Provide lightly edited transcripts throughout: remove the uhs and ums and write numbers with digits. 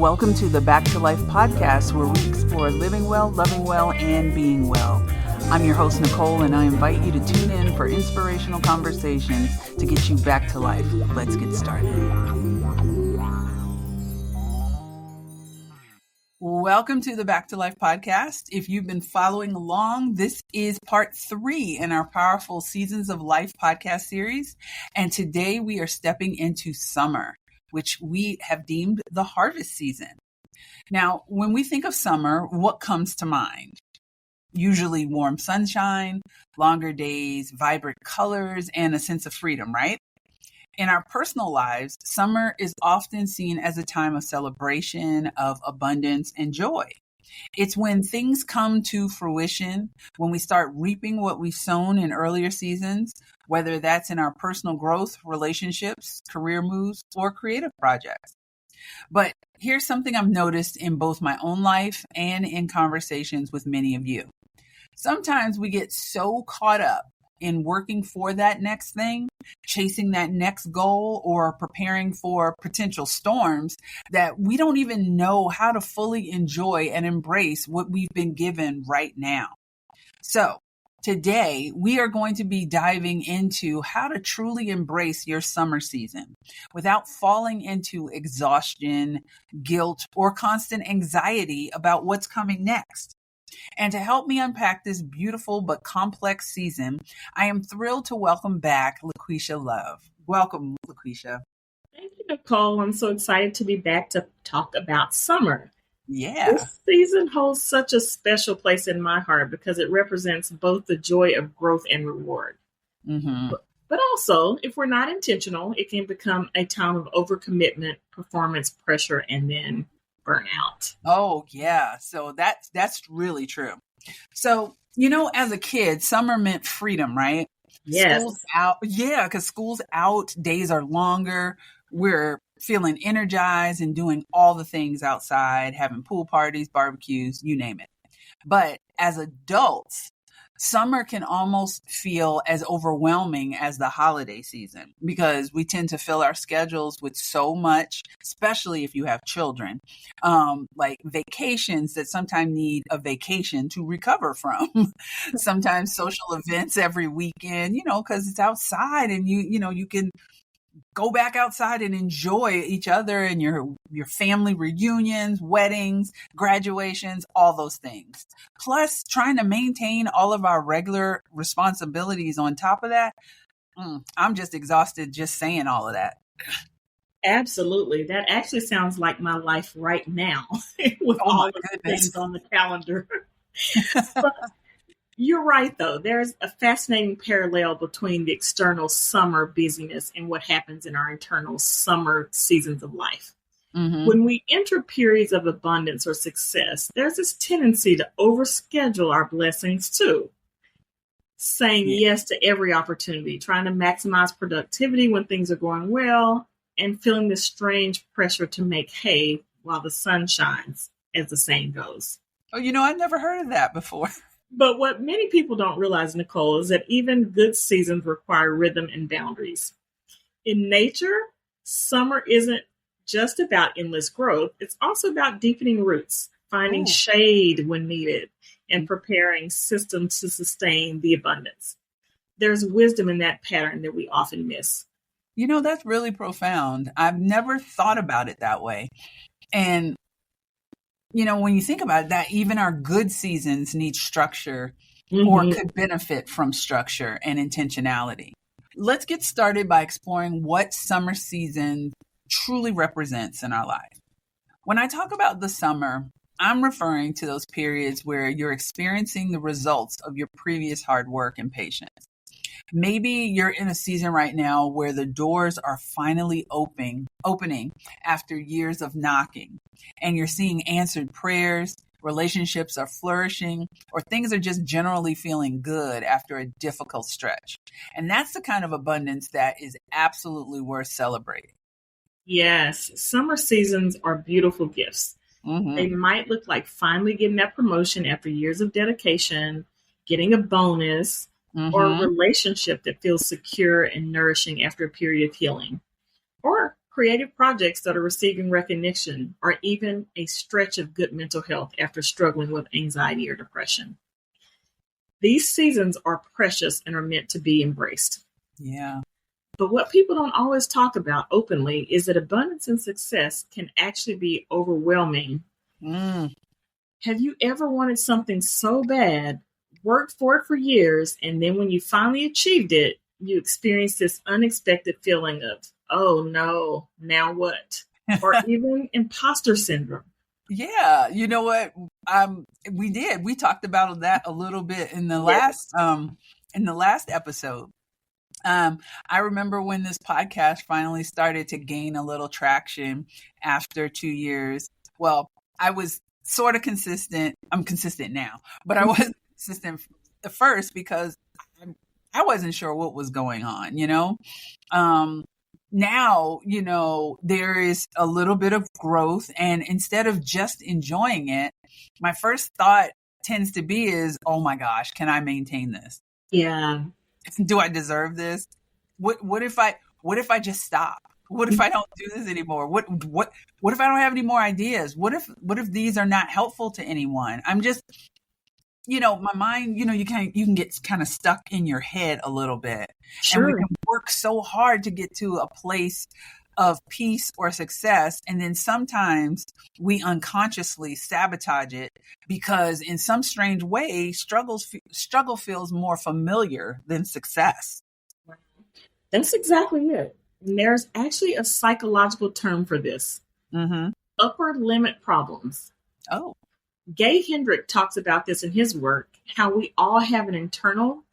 Welcome to the Back to Life podcast, where we explore living well, loving well, and being well. I'm your host, Nicole, and I invite you to tune in for inspirational conversations to get you back to life. Let's get started. Welcome to the Back to Life podcast. If you've been following along, this is part 3 in our powerful Seasons of Life podcast series. And today we are stepping into summer, which we have deemed the harvest season. Now, when we think of summer, what comes to mind? Usually warm sunshine, longer days, vibrant colors, and a sense of freedom, right? In our personal lives, summer is often seen as a time of celebration, of abundance, and joy. It's when things come to fruition, when we start reaping what we've sown in earlier seasons, whether that's in our personal growth, relationships, career moves, or creative projects. But here's something I've noticed in both my own life and in conversations with many of you. Sometimes we get so caught up in working for that next thing, chasing that next goal, or preparing for potential storms that we don't even know how to fully enjoy and embrace what we've been given right now. So today we are going to be diving into how to truly embrace your summer season without falling into exhaustion, guilt, or constant anxiety about what's coming next. And to help me unpack this beautiful but complex season, I am thrilled to welcome back LaQuesia Love. Welcome, LaQuesia. Thank you, Nicole. I'm so excited to be back to talk about summer. Yeah. This season holds such a special place in my heart because it represents both the joy of growth and reward. Mm-hmm. But also, if we're not intentional, it can become a time of overcommitment, performance pressure, and then burnout. Oh, yeah. So that's really true. So, as a kid, summer meant freedom, right? Yes. School's out. Yeah, because school's out, days are longer. We're feeling energized and doing all the things outside, having pool parties, barbecues, you name it. But as adults, summer can almost feel as overwhelming as the holiday season because we tend to fill our schedules with so much, especially if you have children, like vacations that sometimes need a vacation to recover from. Sometimes social events every weekend, because it's outside and you can go back outside and enjoy each other and your family reunions, weddings, graduations, all those things. Plus, trying to maintain all of our regular responsibilities on top of that. I'm just exhausted just saying all of that. Absolutely. That actually sounds like my life right now with all of the things on the calendar. But you're right, though. There's a fascinating parallel between the external summer busyness and what happens in our internal summer seasons of life. Mm-hmm. When we enter periods of abundance or success, there's this tendency to overschedule our blessings too. Saying yes to every opportunity, trying to maximize productivity when things are going well, and feeling this strange pressure to make hay while the sun shines, as the saying goes. Oh, I've never heard of that before. But what many people don't realize, Nicole, is that even good seasons require rhythm and boundaries. In nature, summer isn't just about endless growth. It's also about deepening roots, finding shade when needed, and preparing systems to sustain the abundance. There's wisdom in that pattern that we often miss. That's really profound. I've never thought about it that way. And when you think about that, even our good seasons need structure or could benefit from structure and intentionality. Let's get started by exploring what summer season truly represents in our life. When I talk about the summer, I'm referring to those periods where you're experiencing the results of your previous hard work and patience. Maybe you're in a season right now where the doors are finally opening after years of knocking, and you're seeing answered prayers, relationships are flourishing, or things are just generally feeling good after a difficult stretch. And that's the kind of abundance that is absolutely worth celebrating. Yes, summer seasons are beautiful gifts. Mm-hmm. They might look like finally getting that promotion after years of dedication, getting a bonus, or a relationship that feels secure and nourishing after a period of healing. Or creative projects that are receiving recognition, or even a stretch of good mental health after struggling with anxiety or depression. These seasons are precious and are meant to be embraced. Yeah. But what people don't always talk about openly is that abundance and success can actually be overwhelming. Have you ever wanted something so bad, worked for it for years, and then when you finally achieved it, you experience this unexpected feeling of, oh no, now what? Or even imposter syndrome. Yeah, you know what? We talked about that a little bit in the last episode. I remember when this podcast finally started to gain a little traction after 2 years. Well, I was sort of consistent. I'm consistent now, but I wasn't consistent at first because I wasn't sure what was going on, Now, there is a little bit of growth, and instead of just enjoying it, my first thought tends to be is, oh my gosh, can I maintain this? Yeah. Do I deserve this? What if I just stop? What if I don't do this anymore? What if I don't have any more ideas? What if these are not helpful to anyone? I'm just, my mind, you can get kind of stuck in your head a little bit. Sure. And we can work so hard to get to a place of peace or success. And then sometimes we unconsciously sabotage it because in some strange way, struggle feels more familiar than success. That's exactly it. And there's actually a psychological term for this. Upper limit problems. Oh. Gay Hendrick talks about this in his work, how we all have an internal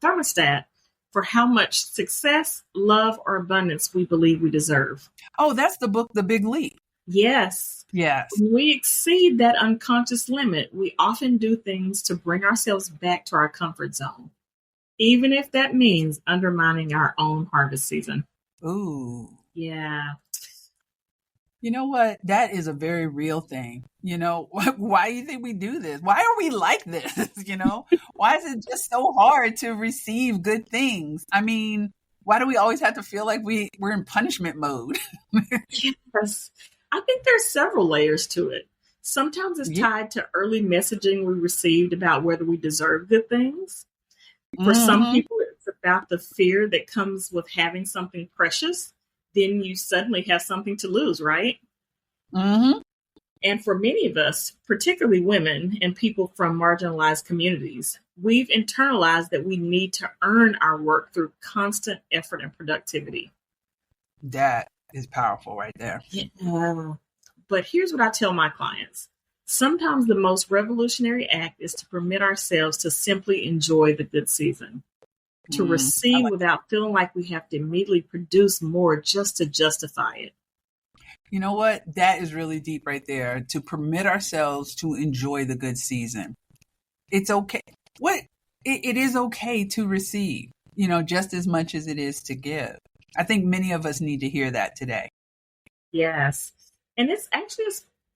thermostat for how much success, love, or abundance we believe we deserve. Oh, that's the book, The Big Leap. Yes. When we exceed that unconscious limit, we often do things to bring ourselves back to our comfort zone, even if that means undermining our own harvest season. Ooh. Yeah. You know what? That is a very real thing. Why do you think we do this? Why are we like this? Why is it just so hard to receive good things? I mean, why do we always have to feel like we're in punishment mode? Yes. I think there's several layers to it. Sometimes it's tied to early messaging we received about whether we deserve good things. For some people, it's about the fear that comes with having something precious. Then you suddenly have something to lose, right? And for many of us, particularly women and people from marginalized communities, we've internalized that we need to earn our work through constant effort and productivity. That is powerful right there. Yeah. But here's what I tell my clients. Sometimes the most revolutionary act is to permit ourselves to simply enjoy the good season. To receive without feeling like we have to immediately produce more just to justify it. You know what? That is really deep right there. To permit ourselves to enjoy the good season. It's okay. It is okay to receive, just as much as it is to give. I think many of us need to hear that today. Yes. And it's actually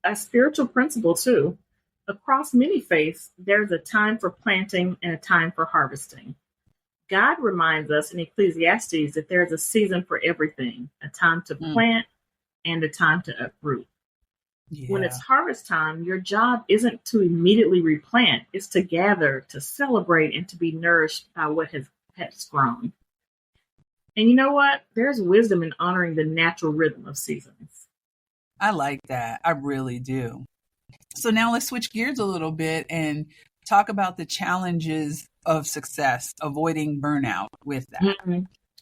a spiritual principle too. Across many faiths, there's a time for planting and a time for harvesting. God reminds us in Ecclesiastes that there's a season for everything, a time to plant and a time to uproot. Yeah. When it's harvest time, your job isn't to immediately replant. It's to gather, to celebrate, and to be nourished by what has grown. And you know what? There's wisdom in honoring the natural rhythm of seasons. I like that. I really do. So now let's switch gears a little bit and talk about the challenges of success, avoiding burnout with that.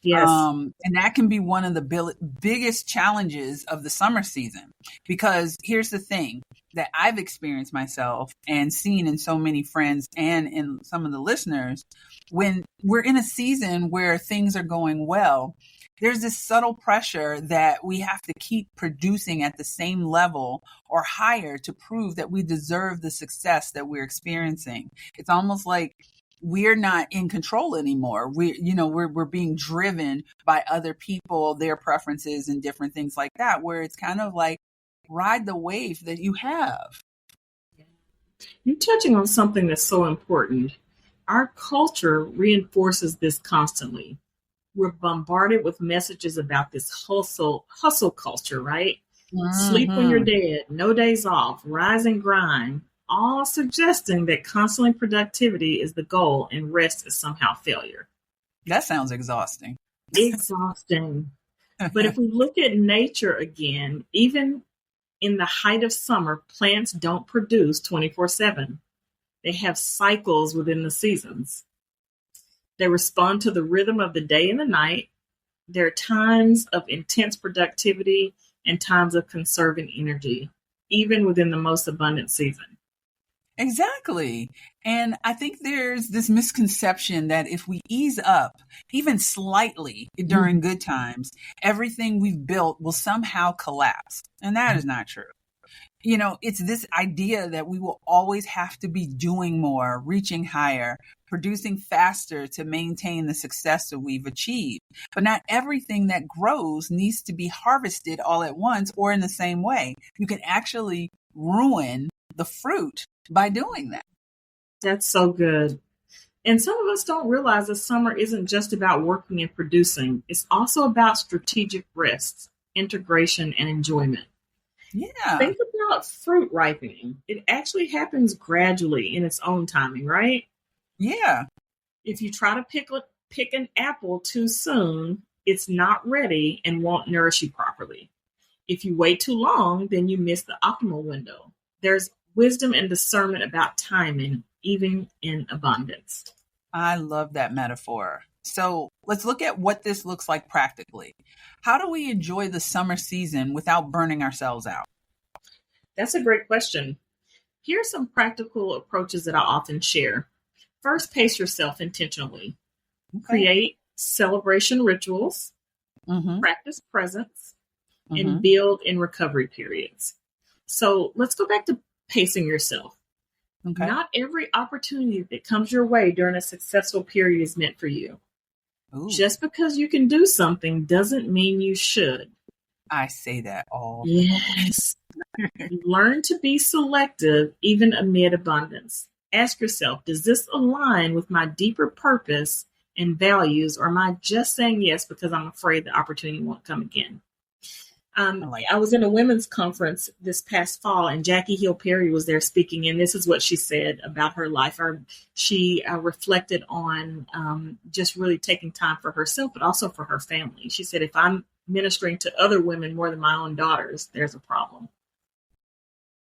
Yes. And that can be one of the biggest challenges of the summer season, because here's the thing that I've experienced myself and seen in so many friends and in some of the listeners. When we're in a season where things are going well, there's this subtle pressure that we have to keep producing at the same level or higher to prove that we deserve the success that we're experiencing. It's almost like we're not in control anymore. We're being driven by other people, their preferences and different things like that, where it's kind of like ride the wave that you have. You're touching on something that's so important. Our culture reinforces this constantly. We're bombarded with messages about this hustle culture, right? Sleep when you're Mm-hmm. dead, no days off, rise and grind, all suggesting that constantly productivity is the goal and rest is somehow failure. That sounds exhausting. Exhausting. But if we look at nature again, even in the height of summer, plants don't produce 24/7. They have cycles within the seasons. They respond to the rhythm of the day and the night. There are times of intense productivity and times of conserving energy, even within the most abundant season. Exactly. And I think there's this misconception that if we ease up even slightly during good times, everything we've built will somehow collapse. And that is not true. It's this idea that we will always have to be doing more, reaching higher, producing faster to maintain the success that we've achieved. But not everything that grows needs to be harvested all at once or in the same way. You can actually ruin the fruit by doing that. That's so good. And some of us don't realize that summer isn't just about working and producing. It's also about strategic rest, integration, and enjoyment. Yeah. Think about fruit ripening. It actually happens gradually in its own timing, right? Yeah. If you try to pick an apple too soon, it's not ready and won't nourish you properly. If you wait too long, then you miss the optimal window. There's wisdom and discernment about timing, even in abundance. I love that metaphor. So let's look at what this looks like practically. How do we enjoy the summer season without burning ourselves out? That's a great question. Here are some practical approaches that I often share. First, pace yourself intentionally. Okay. Create celebration rituals, practice presence, and build in recovery periods. So let's go back to pacing yourself. Okay. Not every opportunity that comes your way during a successful period is meant for you. Ooh. Just because you can do something doesn't mean you should. I say that all. Yes. Learn to be selective even amid abundance. Ask yourself, does this align with my deeper purpose and values, or am I just saying yes because I'm afraid the opportunity won't come again? I was in a women's conference this past fall, and Jackie Hill Perry was there speaking, and this is what she said about her life. She reflected on just really taking time for herself, but also for her family. She said, if I'm ministering to other women more than my own daughters, there's a problem.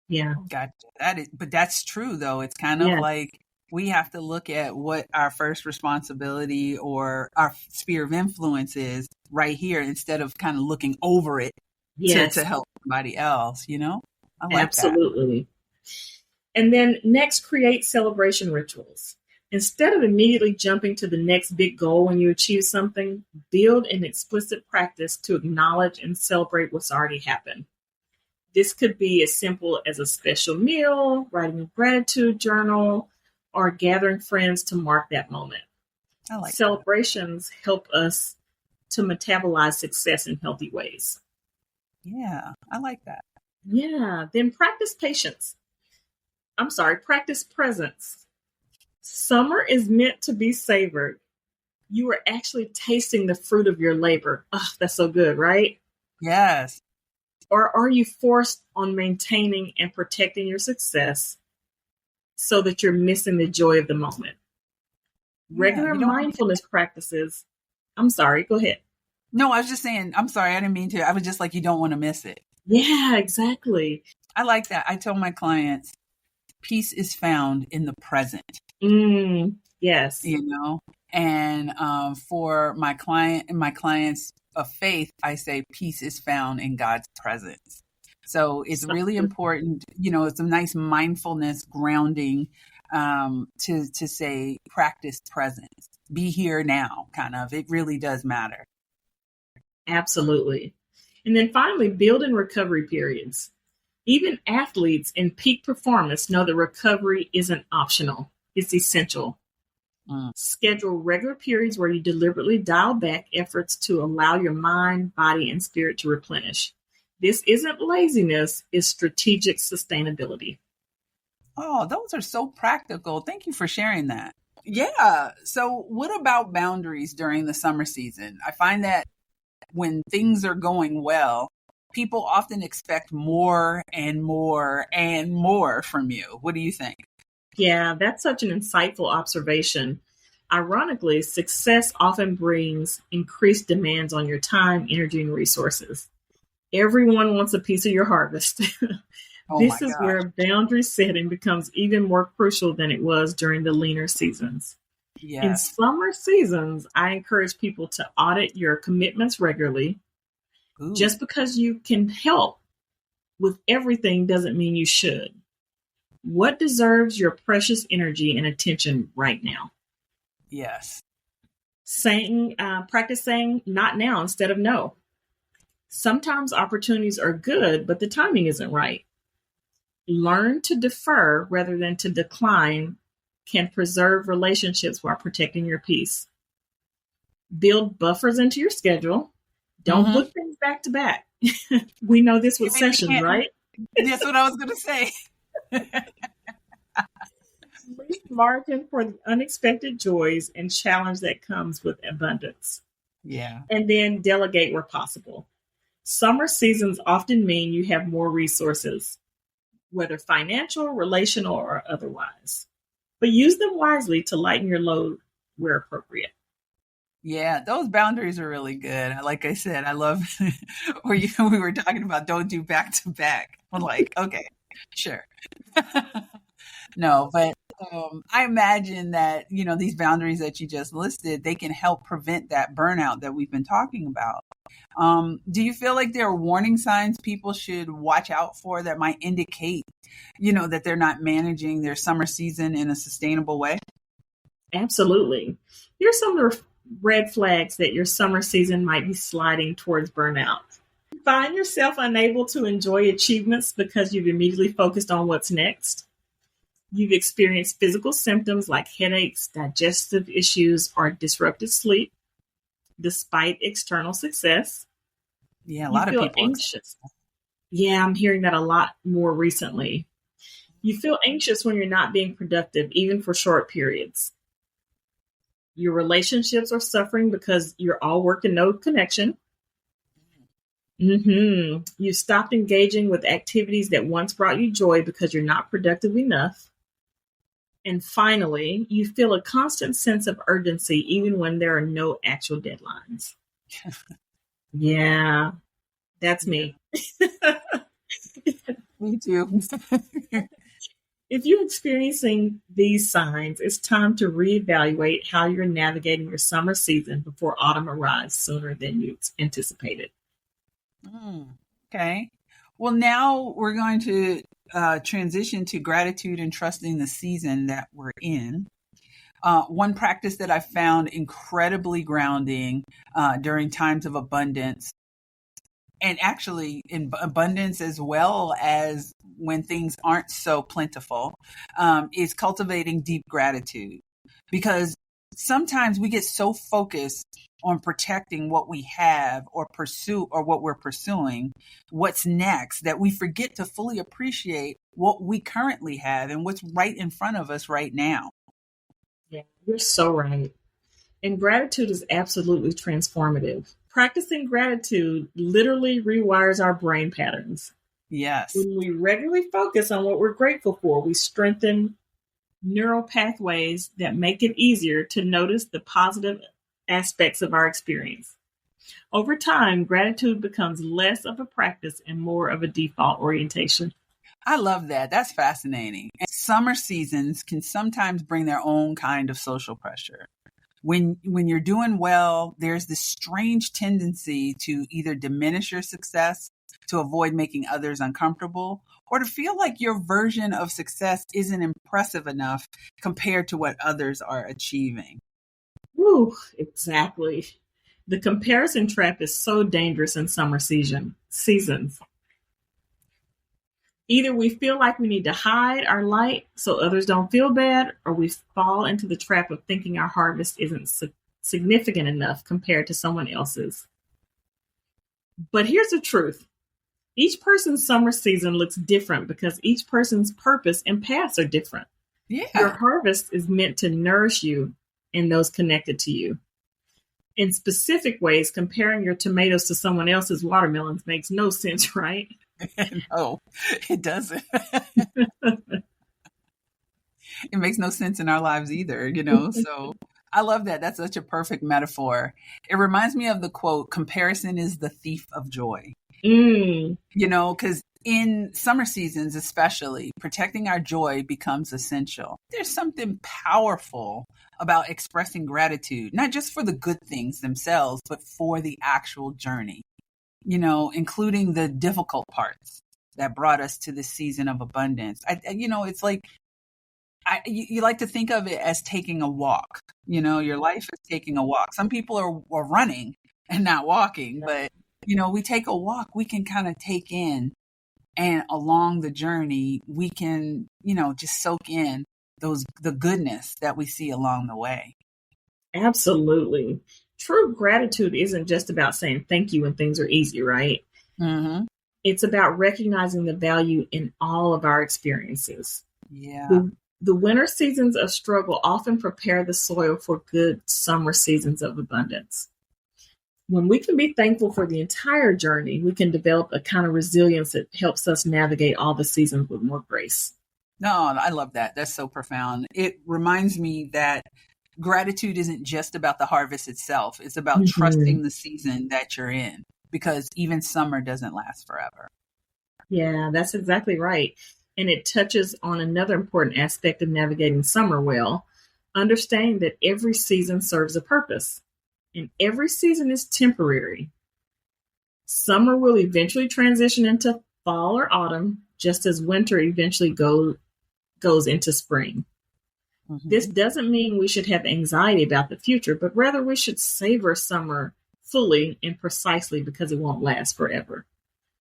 Yeah. Gotcha. But that's true, though. It's kind of like we have to look at what our first responsibility or our sphere of influence is right here instead of kind of looking over it. Yes. To help somebody else, I like Absolutely. That. And then next, create celebration rituals. Instead of immediately jumping to the next big goal when you achieve something, build an explicit practice to acknowledge and celebrate what's already happened. This could be as simple as a special meal, writing a gratitude journal, or gathering friends to mark that moment. I like Celebrations help us to metabolize success in healthy ways. Yeah, I like that. Yeah. Then practice patience. Practice presence. Summer is meant to be savored. You are actually tasting the fruit of your labor. Oh, that's so good, right? Yes. Or are you forced on maintaining and protecting your success so that you're missing the joy of the moment? Regular mindfulness practices. I'm sorry, go ahead. No, I was just saying, I'm sorry, I didn't mean to. I was just like, you don't want to miss it. Yeah, exactly. I like that. I tell my clients, peace is found in the present. Yes. And for my clients of faith, I say peace is found in God's presence. So it's really important, it's a nice mindfulness grounding to say practice presence, be here now, kind of. It really does matter. Absolutely. And then finally, build in recovery periods. Even athletes in peak performance know that recovery isn't optional. It's essential. Schedule regular periods where you deliberately dial back efforts to allow your mind, body, and spirit to replenish. This isn't laziness, it's strategic sustainability. Oh, those are so practical. Thank you for sharing that. Yeah. So, what about boundaries during the summer season? I find that when things are going well, people often expect more and more and more from you. What do you think? Yeah, that's such an insightful observation. Ironically, success often brings increased demands on your time, energy, and resources. Everyone wants a piece of your harvest. Oh my This is gosh. where boundary setting becomes even more crucial than it was during the leaner seasons. In Yes. summer seasons, I encourage people to audit your commitments regularly. Ooh, Just because you can help with everything doesn't mean you should. What deserves your precious energy and attention right now? yes. Practice saying not now instead of no. Sometimes opportunities are good, but the timing isn't right. Learn to defer rather than to decline can preserve relationships while protecting your peace. Build buffers into your schedule. Don't Mm-hmm. book things back to back. We know this with You sessions, can't. right? That's what I was going to say. Leave margin for the unexpected joys and challenge that comes with abundance. Yeah. And then delegate where possible. Summer seasons often mean you have more resources, whether financial, relational, or otherwise. But use them wisely to lighten your load where appropriate. Yeah, those boundaries are really good. Like I said, I love where we were talking about don't do back to back. I'm like, okay, sure. No, but I imagine that, these boundaries that you just listed, they can help prevent that burnout that we've been talking about. Do you feel like there are warning signs people should watch out for that might indicate, that they're not managing their summer season in a sustainable way? Absolutely. Here's some of the red flags that your summer season might be sliding towards burnout. Find yourself unable to enjoy achievements because you've immediately focused on what's next. You've experienced physical symptoms like headaches, digestive issues, or disrupted sleep despite external success. Yeah, a You lot of feel people. anxious. Yeah, I'm hearing that a lot more recently. You feel anxious when you're not being productive, even for short periods. Your relationships are suffering because you're all work and no connection. You stopped engaging with activities that once brought you joy because you're not productive enough. And finally, you feel a constant sense of urgency even when there are no actual deadlines. Yeah, that's Yeah, me. me too. If you're experiencing these signs, it's time to reevaluate how you're navigating your summer season before autumn arrives sooner than you anticipated. Okay. Well, now we're going to transition to gratitude and trusting the season that we're in. One practice that I found incredibly grounding during times of abundance, and actually in abundance as well as when things aren't so plentiful, is cultivating deep gratitude. Because sometimes we get so focused on protecting what we have or pursue or what we're pursuing, what's next, that we forget to fully appreciate what we currently have and what's right in front of us right now. Yeah, you're so right. And gratitude is absolutely transformative. Practicing gratitude literally rewires our brain patterns. Yes. When we regularly focus on what we're grateful for, we strengthen neural pathways that make it easier to notice the positive aspects of our experience. Over time, gratitude becomes less of a practice and more of a default orientation. I love that. That's fascinating. And summer seasons can sometimes bring their own kind of social pressure. When you're doing well, there's this strange tendency to either diminish your success, to avoid making others uncomfortable, or to feel like your version of success isn't impressive enough compared to what others are achieving. Woo, exactly. The comparison trap is so dangerous in summer seasons. Either we feel like we need to hide our light so others don't feel bad, or we fall into the trap of thinking our harvest isn't significant enough compared to someone else's. But here's the truth. Each person's summer season looks different because each person's purpose and paths are different. Your Yeah. harvest is meant to nourish you and those connected to you. In specific ways, comparing your tomatoes to someone else's watermelons makes no sense, right? No, it doesn't. It makes no sense in our lives either, So I love that. That's such a perfect metaphor. It reminds me of the quote, comparison is the thief of joy. Mm. Because in summer seasons, especially, protecting our joy becomes essential. There's something powerful about expressing gratitude, not just for the good things themselves, but for the actual journey, including the difficult parts that brought us to this season of abundance. It's like, you like to think of it as taking a walk. Your life is taking a walk. Some people are running and not walking, but we take a walk, we can kind of take in, and along the journey, we can, just soak in the goodness that we see along the way. Absolutely. True gratitude isn't just about saying thank you when things are easy, right? Mm-hmm. It's about recognizing the value in all of our experiences. Yeah. The winter seasons of struggle often prepare the soil for good summer seasons of abundance. When we can be thankful for the entire journey, we can develop a kind of resilience that helps us navigate all the seasons with more grace. No, I love that. That's so profound. It reminds me that gratitude isn't just about the harvest itself. It's about trusting the season that you're in, because even summer doesn't last forever. Yeah, that's exactly right. And it touches on another important aspect of navigating summer well, understanding that every season serves a purpose. And every season is temporary. Summer will eventually transition into fall or autumn, just as winter eventually goes into spring. Mm-hmm. This doesn't mean we should have anxiety about the future, but rather we should savor summer fully and precisely because it won't last forever.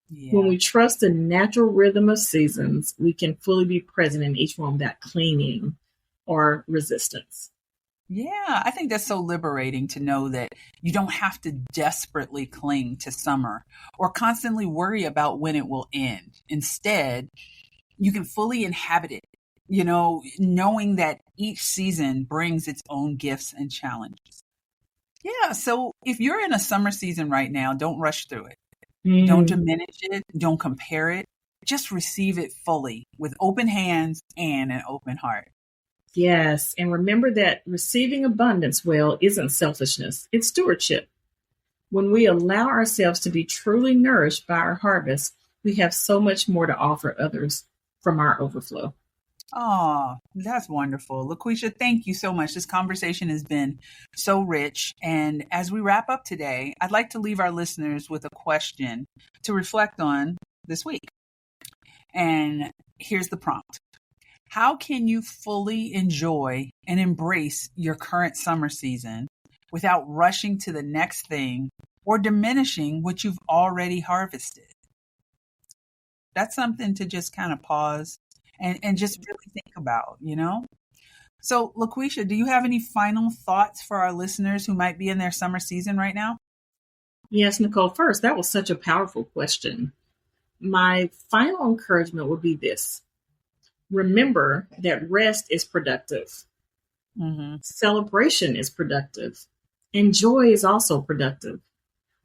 Yeah. When we trust the natural rhythm of seasons, we can fully be present in each one without clinging or resistance. Yeah, I think that's so liberating to know that you don't have to desperately cling to summer or constantly worry about when it will end. Instead, you can fully inhabit it, knowing that each season brings its own gifts and challenges. Yeah, so if you're in a summer season right now, don't rush through it. Don't diminish it. Don't compare it. Just receive it fully with open hands and an open heart. Yes, and remember that receiving abundance well isn't selfishness, it's stewardship. When we allow ourselves to be truly nourished by our harvest, we have so much more to offer others from our overflow. Oh, that's wonderful. LaQuesia, thank you so much. This conversation has been so rich. And as we wrap up today, I'd like to leave our listeners with a question to reflect on this week. And here's the prompt. How can you fully enjoy and embrace your current summer season without rushing to the next thing or diminishing what you've already harvested? That's something to just kind of pause and just really think about, So, LaQuesia, do you have any final thoughts for our listeners who might be in their summer season right now? Yes, Nicole, first, that was such a powerful question. My final encouragement would be this. Remember that rest is productive. Mm-hmm. Celebration is productive. And joy is also productive.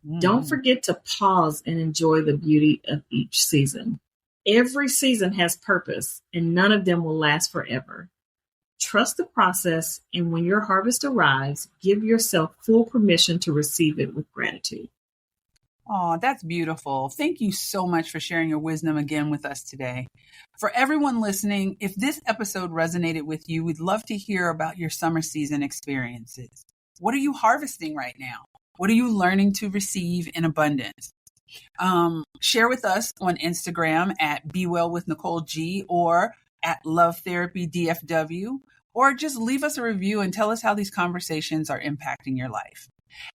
Mm-hmm. Don't forget to pause and enjoy the beauty of each season. Every season has purpose, and none of them will last forever. Trust the process, and when your harvest arrives, give yourself full permission to receive it with gratitude. Oh, that's beautiful. Thank you so much for sharing your wisdom again with us today. For everyone listening, if this episode resonated with you, we'd love to hear about your summer season experiences. What are you harvesting right now? What are you learning to receive in abundance? Share with us on Instagram at Be Well with Nicole G or at Love Therapy DFW, or just leave us a review and tell us how these conversations are impacting your life.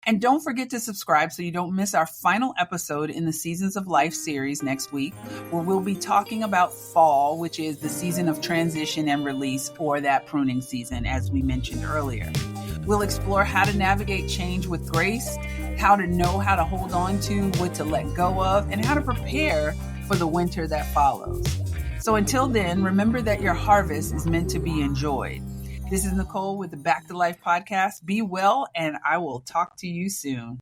And don't forget to subscribe so you don't miss our final episode in the Seasons of Life series next week, where we'll be talking about fall, which is the season of transition and release, or that pruning season, as we mentioned earlier. We'll explore how to navigate change with grace, how to know how to hold on to, what to let go of, and how to prepare for the winter that follows. So So until then, remember that your harvest is meant to be enjoyed. This is Nicole with the Back to Life podcast. Be well, and I will talk to you soon.